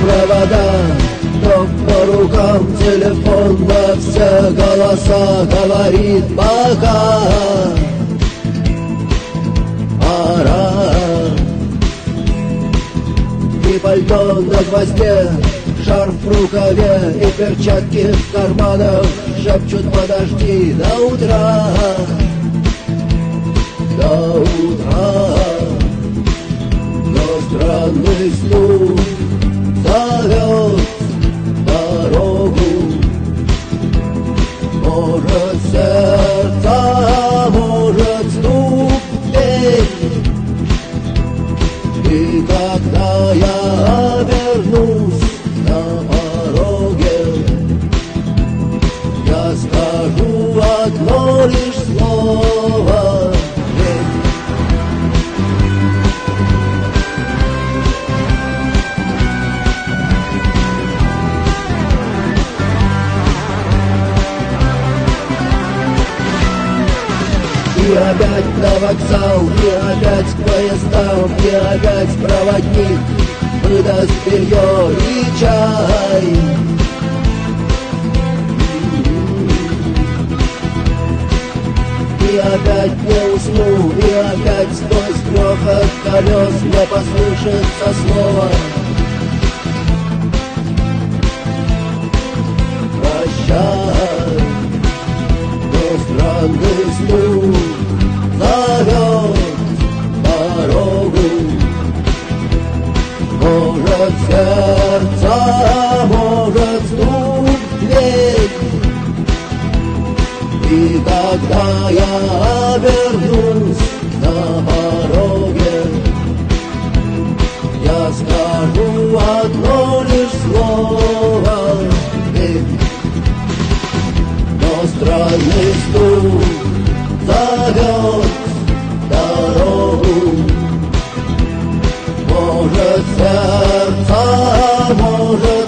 провода, но по рукам телефон во все голоса говорит пока. Пора. И пальто на гвозде, шарф в рукаве и перчатки в карманах шепчут: подожди до утра, до утра. Но странный стук зовет дорогу. Может, сердце, может, стук в дверь. И когда я обернусь на пороге, я скажу одно лишь слово: и опять на вокзал, и опять к поездам, и опять проводник выдаст белье и чай. И опять не усну, и опять сквозь грохот колес не послышится слова: прощай. Но странный стук зовет дорогу. Может, сердце, может, стук в дверь. И когда я обернусь на пороге, я скажу одно лишь слово: но странный стук зовет дорогу. Может, сердце, может,